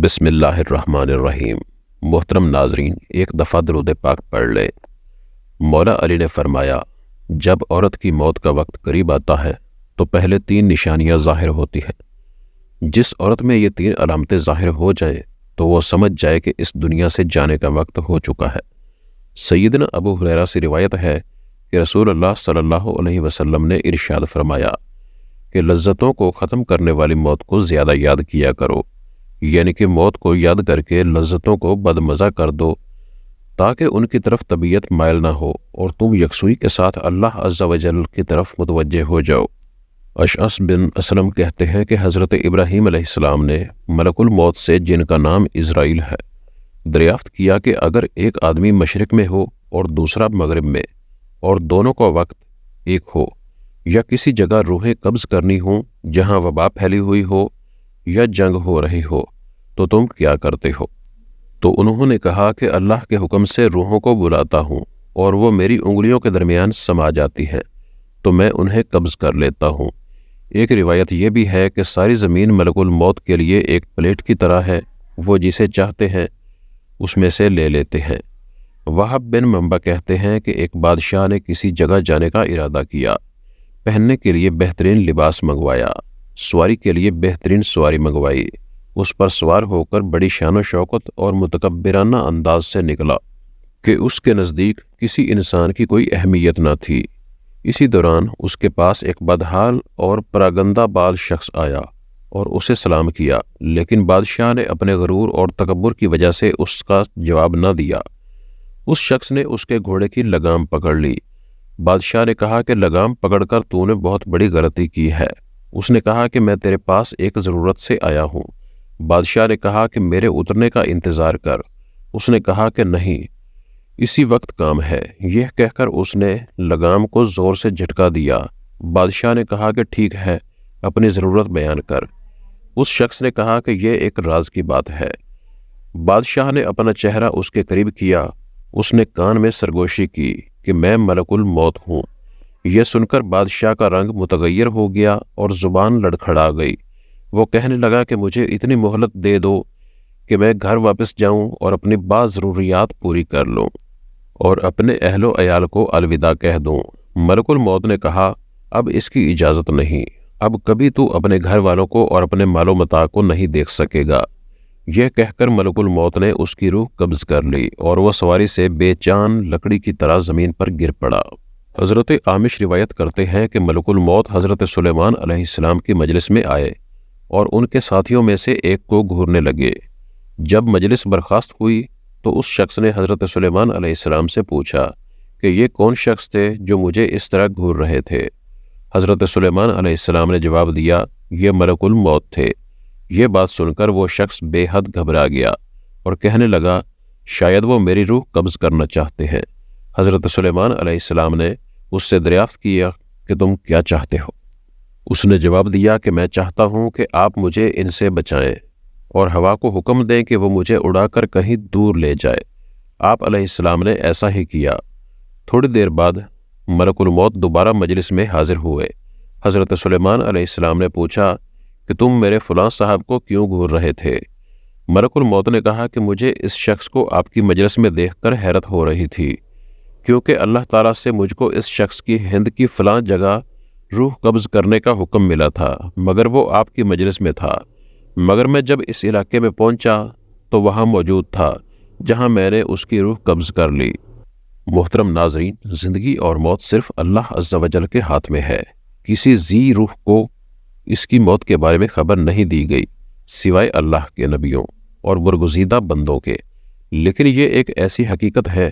بسم اللہ الرحمن الرحیم۔ محترم ناظرین، ایک دفعہ درود پاک پڑھ لیں۔ مولا علی نے فرمایا، جب عورت کی موت کا وقت قریب آتا ہے تو پہلے 3 نشانیاں ظاہر ہوتی ہیں۔ جس عورت میں یہ 3 علامتیں ظاہر ہو جائیں تو وہ سمجھ جائے کہ اس دنیا سے جانے کا وقت ہو چکا ہے۔ سیدنا ابو ہریرہ سے روایت ہے کہ رسول اللہ صلی اللہ علیہ وسلم نے ارشاد فرمایا کہ لذتوں کو ختم کرنے والی موت کو زیادہ یاد کیا کرو، یعنی کہ موت کو یاد کر کے لذتوں کو بدمزہ کر دو تاکہ ان کی طرف طبیعت مائل نہ ہو اور تم یکسوئی کے ساتھ اللہ عز و جل کی طرف متوجہ ہو جاؤ۔ اشعث بن اسلم کہتے ہیں کہ حضرت ابراہیم علیہ السلام نے ملک الموت سے، جن کا نام عزرائیل ہے، دریافت کیا کہ اگر ایک آدمی مشرق میں ہو اور دوسرا مغرب میں اور دونوں کا وقت ایک ہو، یا کسی جگہ روحیں قبض کرنی ہوں جہاں وبا پھیلی ہوئی ہو یا جنگ ہو رہی ہو، تو تم کیا کرتے ہو؟ تو انہوں نے کہا کہ اللہ کے حکم سے روحوں کو بلاتا ہوں اور وہ میری انگلیوں کے درمیان سما جاتی ہیں تو میں انہیں قبض کر لیتا ہوں۔ ایک روایت یہ بھی ہے کہ ساری زمین ملک الموت کے لیے ایک پلیٹ کی طرح ہے، وہ جسے چاہتے ہیں اس میں سے لے لیتے ہیں۔ وہب بن منبع کہتے ہیں کہ ایک بادشاہ نے کسی جگہ جانے کا ارادہ کیا، پہننے کے لیے بہترین لباس منگوایا، سواری کے لیے بہترین سواری منگوائی، اس پر سوار ہو کر بڑی شان و شوکت اور متکبرانہ انداز سے نکلا کہ اس کے نزدیک کسی انسان کی کوئی اہمیت نہ تھی۔ اسی دوران اس کے پاس ایک بدحال اور پراگندہ بال شخص آیا اور اسے سلام کیا، لیکن بادشاہ نے اپنے غرور اور تکبر کی وجہ سے اس کا جواب نہ دیا۔ اس شخص نے اس کے گھوڑے کی لگام پکڑ لی۔ بادشاہ نے کہا کہ لگام پکڑ کر تو نے بہت بڑی غلطی کی ہے۔ اس نے کہا کہ میں تیرے پاس ایک ضرورت سے آیا ہوں۔ بادشاہ نے کہا کہ میرے اترنے کا انتظار کر۔ اس نے کہا کہ نہیں، اسی وقت کام ہے۔ یہ کہہ کر اس نے لگام کو زور سے جھٹکا دیا۔ بادشاہ نے کہا کہ ٹھیک ہے، اپنی ضرورت بیان کر۔ اس شخص نے کہا کہ یہ ایک راز کی بات ہے۔ بادشاہ نے اپنا چہرہ اس کے قریب کیا۔ اس نے کان میں سرگوشی کی کہ میں ملک الموت ہوں۔ یہ سن کر بادشاہ کا رنگ متغیر ہو گیا اور زبان لڑکھڑا گئی۔ وہ کہنے لگا کہ مجھے اتنی مہلت دے دو کہ میں گھر واپس جاؤں اور اپنی بعض ضروریات پوری کر لوں اور اپنے اہل و عیال کو الوداع کہہ دوں۔ ملک الموت نے کہا، اب اس کی اجازت نہیں، اب کبھی تو اپنے گھر والوں کو اور اپنے مال و متاع کو نہیں دیکھ سکے گا۔ یہ کہہ کر ملک الموت نے اس کی روح قبض کر لی اور وہ سواری سے بے جان لکڑی کی طرح زمین پر گر پڑا۔ حضرت عامش روایت کرتے ہیں کہ ملک الموت حضرت سلیمان علیہ السلام کی مجلس میں آئے اور ان کے ساتھیوں میں سے ایک کو گھورنے لگے۔ جب مجلس برخاست ہوئی تو اس شخص نے حضرت سلیمان علیہ السلام سے پوچھا کہ یہ کون شخص تھے جو مجھے اس طرح گھور رہے تھے؟ حضرت سلیمان علیہ السلام نے جواب دیا، یہ ملک الموت تھے۔ یہ بات سن کر وہ شخص بے حد گھبرا گیا اور کہنے لگا، شاید وہ میری روح قبض کرنا چاہتے ہیں۔ حضرت سلیمان علیہ السلام نے اس سے دریافت کیا کہ تم کیا چاہتے ہو؟ اس نے جواب دیا کہ میں چاہتا ہوں کہ آپ مجھے ان سے بچائیں اور ہوا کو حکم دیں کہ وہ مجھے اڑا کر کہیں دور لے جائے۔ آپ علیہ السلام نے ایسا ہی کیا۔ تھوڑی دیر بعد ملک الموت دوبارہ مجلس میں حاضر ہوئے۔ حضرت سلیمان علیہ السلام نے پوچھا کہ تم میرے فلاں صاحب کو کیوں گھور رہے تھے؟ ملک الموت نے کہا کہ مجھے اس شخص کو آپ کی مجلس میں دیکھ کر حیرت ہو رہی تھی، کیونکہ اللہ تعالیٰ سے مجھ کو اس شخص کی ہند کی فلاں جگہ روح قبض کرنے کا حکم ملا تھا، مگر وہ آپ کی مجلس میں تھا۔ مگر میں جب اس علاقے میں پہنچا تو وہاں موجود تھا جہاں میں نے اس کی روح قبض کر لی۔ محترم ناظرین، زندگی اور موت صرف اللہ عز و جل کے ہاتھ میں ہے۔ کسی ذی روح کو اس کی موت کے بارے میں خبر نہیں دی گئی سوائے اللہ کے نبیوں اور برگزیدہ بندوں کے، لیکن یہ ایک ایسی حقیقت ہے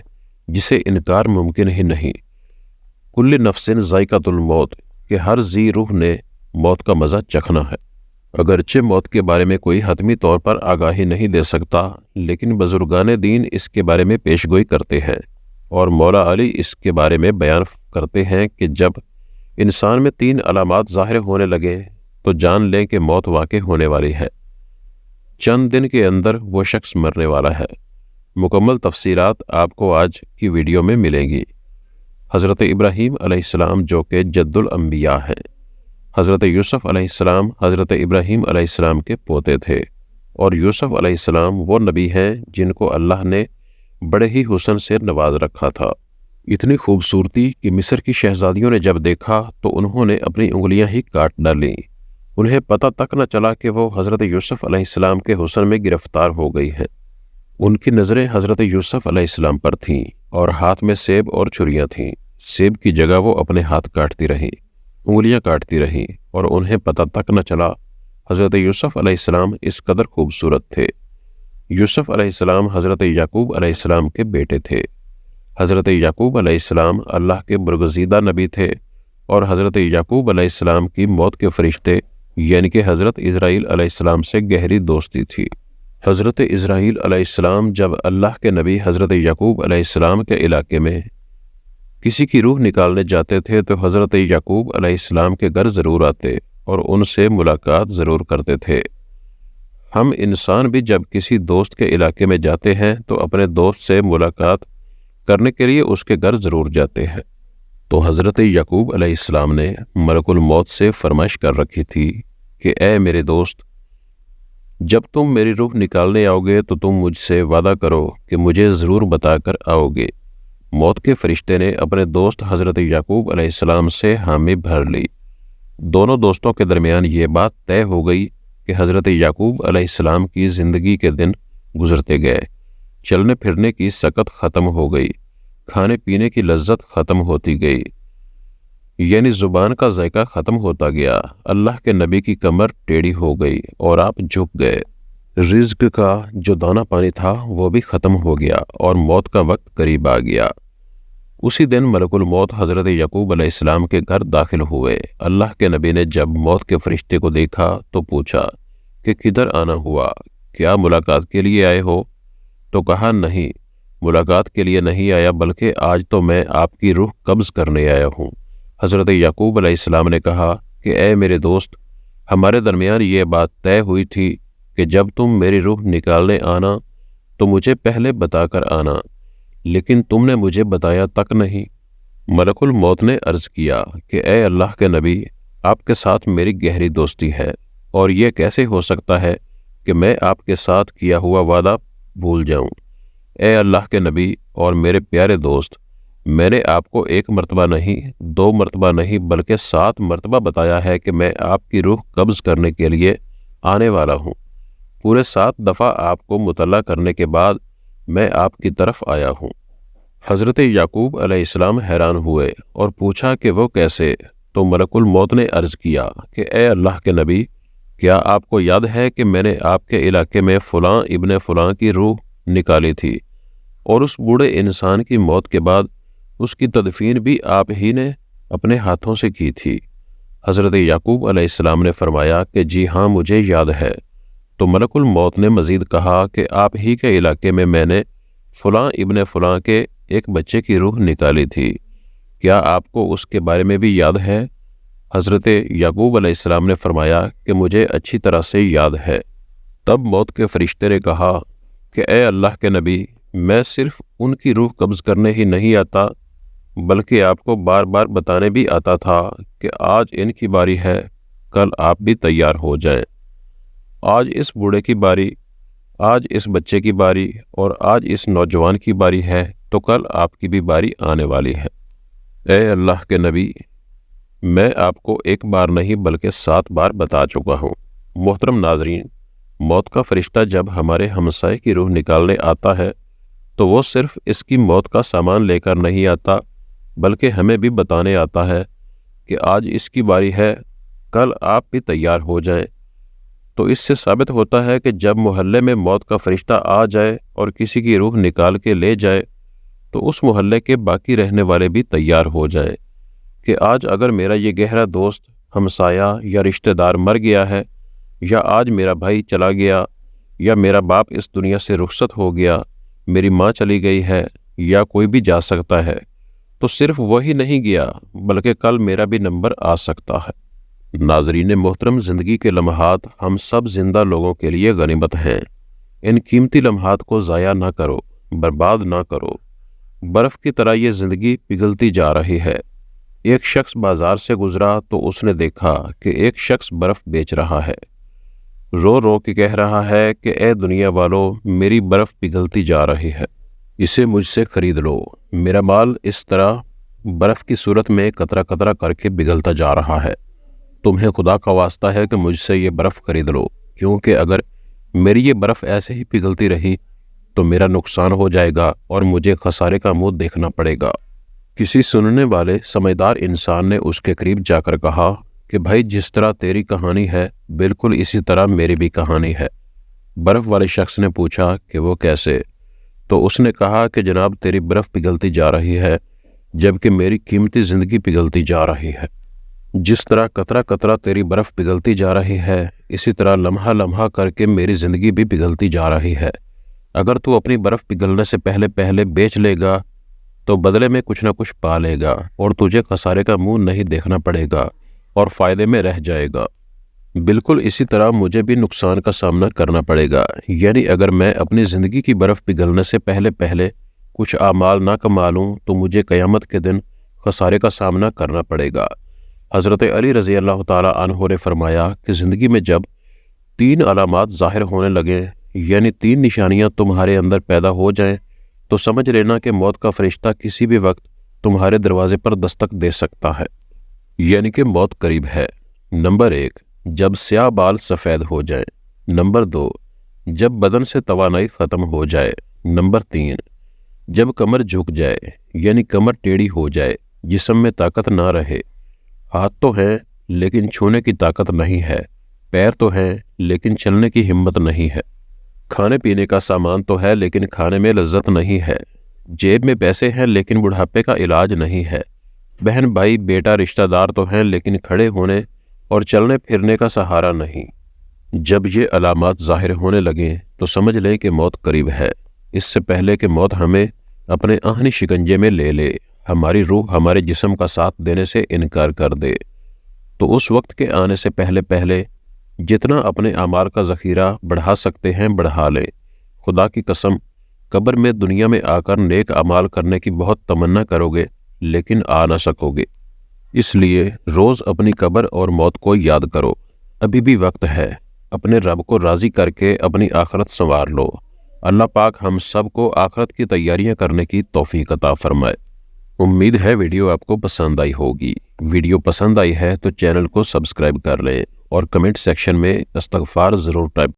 جسے انکار ممکن ہی نہیں۔ کل نفس ذائقۃ الموت، کہ ہر ذی روح نے موت کا مزہ چکھنا ہے۔ اگرچہ موت کے بارے میں کوئی حتمی طور پر آگاہی نہیں دے سکتا، لیکن بزرگان دین اس کے بارے میں پیش گوئی کرتے ہیں، اور مولا علی اس کے بارے میں بیان کرتے ہیں کہ جب انسان میں 3 علامات ظاہر ہونے لگے تو جان لیں کہ موت واقع ہونے والی ہے۔ چند دن کے اندر وہ شخص مرنے والا ہے۔ مکمل تفصیلات آپ کو آج کی ویڈیو میں ملیں گی۔ حضرت ابراہیم علیہ السلام جو کہ جد الانبیاء ہیں، حضرت یوسف علیہ السلام حضرت ابراہیم علیہ السلام کے پوتے تھے۔ اور یوسف علیہ السلام وہ نبی ہیں جن کو اللہ نے بڑے ہی حسن سے نواز رکھا تھا، اتنی خوبصورتی کہ مصر کی شہزادیوں نے جب دیکھا تو انہوں نے اپنی انگلیاں ہی کاٹ ڈالیں۔ انہیں پتہ تک نہ چلا کہ وہ حضرت یوسف علیہ السلام کے حسن میں گرفتار ہو گئی ہیں۔ ان کی نظریں حضرت یوسف علیہ السلام پر تھیں اور ہاتھ میں سیب اور چھریاں تھیں۔ سیب کی جگہ وہ اپنے ہاتھ کاٹتی رہیں، انگلیاں کاٹتی رہیں، اور انہیں پتہ تک نہ چلا حضرت یوسف علیہ السلام اس قدر خوبصورت تھے۔ یوسف علیہ السلام حضرت یعقوب علیہ السلام کے بیٹے تھے۔ حضرت یعقوب علیہ السلام اللہ کے برگزیدہ نبی تھے، اور حضرت یعقوب علیہ السلام کی موت کے فرشتے یعنی کہ حضرت اسرائیل علیہ السلام سے گہری دوستی تھی۔ حضرت اسرائیل علیہ السلام جب اللہ کے نبی حضرت یعقوب علیہ السلام کے علاقے میں کسی کی روح نکالنے جاتے تھے تو حضرت یعقوب علیہ السلام کے گھر ضرور آتے اور ان سے ملاقات ضرور کرتے تھے۔ ہم انسان بھی جب کسی دوست کے علاقے میں جاتے ہیں تو اپنے دوست سے ملاقات کرنے کے لیے اس کے گھر ضرور جاتے ہیں۔ تو حضرت یعقوب علیہ السلام نے ملک الموت سے فرمائش کر رکھی تھی کہ اے میرے دوست، جب تم میری روح نکالنے آؤ گے تو تم مجھ سے وعدہ کرو کہ مجھے ضرور بتا کر آؤ گے۔ موت کے فرشتے نے اپنے دوست حضرت یعقوب علیہ السلام سے حامی بھر لی۔ دونوں دوستوں کے درمیان یہ بات طے ہو گئی کہ حضرت یعقوب علیہ السلام کی زندگی کے دن گزرتے گئے، چلنے پھرنے کی سکت ختم ہو گئی، کھانے پینے کی لذت ختم ہوتی گئی، یعنی زبان کا ذائقہ ختم ہوتا گیا۔ اللہ کے نبی کی کمر ٹیڑھی ہو گئی اور آپ جھک گئے۔ رزق کا جو دانہ پانی تھا وہ بھی ختم ہو گیا اور موت کا وقت قریب آ گیا۔ اسی دن ملک الموت حضرت یعقوب علیہ السلام کے گھر داخل ہوئے۔ اللہ کے نبی نے جب موت کے فرشتے کو دیکھا تو پوچھا کہ کدھر آنا ہوا، کیا ملاقات کے لیے آئے ہو؟ تو کہا نہیں، ملاقات کے لیے نہیں آیا، بلکہ آج تو میں آپ کی روح قبض کرنے آیا ہوں۔ حضرت یعقوب علیہ السلام نے کہا کہ اے میرے دوست، ہمارے درمیان یہ بات طے ہوئی تھی کہ جب تم میری روح نکالنے آنا تو مجھے پہلے بتا کر آنا، لیکن تم نے مجھے بتایا تک نہیں۔ ملک الموت نے عرض کیا کہ اے اللہ کے نبی، آپ کے ساتھ میری گہری دوستی ہے، اور یہ کیسے ہو سکتا ہے کہ میں آپ کے ساتھ کیا ہوا وعدہ بھول جاؤں؟ اے اللہ کے نبی اور میرے پیارے دوست، میں نے آپ کو 1 مرتبہ نہیں، 2 مرتبہ نہیں، بلکہ 7 مرتبہ بتایا ہے کہ میں آپ کی روح قبض کرنے کے لیے آنے والا ہوں۔ پورے 7 دفعہ آپ کو مطلع کرنے کے بعد میں آپ کی طرف آیا ہوں۔ حضرت یعقوب علیہ السلام حیران ہوئے اور پوچھا کہ وہ کیسے؟ تو ملک الموت نے عرض کیا کہ اے اللہ کے نبی، کیا آپ کو یاد ہے کہ میں نے آپ کے علاقے میں فلاں ابن فلاں کی روح نکالی تھی، اور اس بوڑھے انسان کی موت کے بعد اس کی تدفین بھی آپ ہی نے اپنے ہاتھوں سے کی تھی؟ حضرت یعقوب علیہ السلام نے فرمایا کہ جی ہاں، مجھے یاد ہے۔ تو ملک الموت نے مزید کہا کہ آپ ہی کے علاقے میں نے فلاں ابن فلاں کے ایک بچے کی روح نکالی تھی، کیا آپ کو اس کے بارے میں بھی یاد ہے؟ حضرت یعقوب علیہ السلام نے فرمایا کہ مجھے اچھی طرح سے یاد ہے۔ تب موت کے فرشتے نے کہا کہ اے اللہ کے نبی، میں صرف ان کی روح قبض کرنے ہی نہیں آتا، بلکہ آپ کو بار بار بتانے بھی آتا تھا کہ آج ان کی باری ہے، کل آپ بھی تیار ہو جائیں۔ آج اس بوڑھے کی باری، آج اس بچے کی باری، اور آج اس نوجوان کی باری ہے، تو کل آپ کی بھی باری آنے والی ہے۔ اے اللہ کے نبی، میں آپ کو 1 بار نہیں بلکہ 7 بار بتا چکا ہوں۔ محترم ناظرین، موت کا فرشتہ جب ہمارے ہمسائے کی روح نکالنے آتا ہے تو وہ صرف اس کی موت کا سامان لے کر نہیں آتا، بلکہ ہمیں بھی بتانے آتا ہے کہ آج اس کی باری ہے، کل آپ بھی تیار ہو جائیں۔ تو اس سے ثابت ہوتا ہے کہ جب محلے میں موت کا فرشتہ آ جائے اور کسی کی روح نکال کے لے جائے تو اس محلے کے باقی رہنے والے بھی تیار ہو جائیں کہ آج اگر میرا یہ گہرا دوست، ہمسایہ یا رشتہ دار مر گیا ہے، یا آج میرا بھائی چلا گیا، یا میرا باپ اس دنیا سے رخصت ہو گیا، میری ماں چلی گئی ہے، یا کوئی بھی جا سکتا ہے، تو صرف وہی نہیں گیا بلکہ کل میرا بھی نمبر آ سکتا ہے۔ ناظرین محترم، زندگی کے لمحات ہم سب زندہ لوگوں کے لیے غنیمت ہیں۔ ان قیمتی لمحات کو ضائع نہ کرو، برباد نہ کرو۔ برف کی طرح یہ زندگی پگھلتی جا رہی ہے۔ ایک شخص بازار سے گزرا تو اس نے دیکھا کہ ایک شخص برف بیچ رہا ہے۔ رو رو کے کہہ رہا ہے کہ اے دنیا والو، میری برف پگھلتی جا رہی ہے، اسے مجھ سے خرید لو۔ میرا مال اس طرح برف کی صورت میں قطرہ قطرہ کر کے پگھلتا جا رہا ہے۔ تمہیں خدا کا واسطہ ہے کہ مجھ سے یہ برف خرید لو، کیونکہ اگر میری یہ برف ایسے ہی پگھلتی رہی تو میرا نقصان ہو جائے گا اور مجھے خسارے کا منہ دیکھنا پڑے گا۔ کسی سننے والے سمجھدار انسان نے اس کے قریب جا کر کہا کہ بھائی، جس طرح تیری کہانی ہے بالکل اسی طرح میری بھی کہانی ہے۔ برف والے شخص نے پوچھا کہ وہ کیسے؟ تو اس نے کہا کہ جناب، تیری برف پگھلتی جا رہی ہے جبکہ میری قیمتی زندگی پگھلتی جا رہی ہے۔ جس طرح قطرہ قطرہ تیری برف پگھلتی جا رہی ہے، اسی طرح لمحہ لمحہ کر کے میری زندگی بھی پگھلتی جا رہی ہے۔ اگر تو اپنی برف پگھلنے سے پہلے پہلے بیچ لے گا تو بدلے میں کچھ نہ کچھ پا لے گا اور تجھے خسارے کا منہ نہیں دیکھنا پڑے گا اور فائدے میں رہ جائے گا۔ بالکل اسی طرح مجھے بھی نقصان کا سامنا کرنا پڑے گا، یعنی اگر میں اپنی زندگی کی برف پگھلنے سے پہلے پہلے کچھ اعمال نہ کما لوں تو مجھے قیامت کے دن خسارے کا سامنا کرنا پڑے گا۔ حضرت علی رضی اللہ تعالیٰ عنہ نے فرمایا کہ زندگی میں جب 3 علامات ظاہر ہونے لگیں، یعنی 3 نشانیاں تمہارے اندر پیدا ہو جائیں، تو سمجھ لینا کہ موت کا فرشتہ کسی بھی وقت تمہارے دروازے پر دستک دے سکتا ہے، یعنی کہ موت قریب ہے۔ نمبر 1، جب سیاہ بال سفید ہو جائیں۔ نمبر 2، جب بدن سے توانائی ختم ہو جائے۔ نمبر 3، جب کمر جھک جائے، یعنی کمر ٹیڑھی ہو جائے، جسم میں طاقت نہ رہے، ہاتھ تو ہیں لیکن چھونے کی طاقت نہیں ہے، پیر تو ہیں لیکن چلنے کی ہمت نہیں ہے، کھانے پینے کا سامان تو ہے لیکن کھانے میں لذت نہیں ہے، جیب میں پیسے ہیں لیکن بڑھاپے کا علاج نہیں ہے، بہن بھائی بیٹا رشتہ دار تو ہیں لیکن کھڑے ہونے اور چلنے پھرنے کا سہارا نہیں۔ جب یہ علامات ظاہر ہونے لگیں تو سمجھ لیں کہ موت قریب ہے، اس سے پہلے کہ موت ہمیں اپنے آہنی شکنجے میں لے لے، ہماری روح ہمارے جسم کا ساتھ دینے سے انکار کر دے، تو اس وقت کے آنے سے پہلے پہلے جتنا اپنے اعمال کا ذخیرہ بڑھا سکتے ہیں بڑھا لیں۔ خدا کی قسم، قبر میں دنیا میں آ کر نیک اعمال کرنے کی بہت تمنا کرو گے لیکن آ نہ سکو گے، اس لیے روز اپنی قبر اور موت کو یاد کرو، ابھی بھی وقت ہے، اپنے رب کو راضی کر کے اپنی آخرت سنوار لو۔ اللہ پاک ہم سب کو آخرت کی تیاریاں کرنے کی توفیق عطا فرمائے۔ امید ہے ویڈیو آپ کو پسند آئی ہوگی۔ ویڈیو پسند آئی ہے تو چینل کو سبسکرائب کر لیں اور کمنٹ سیکشن میں استغفار ضرور ٹائپ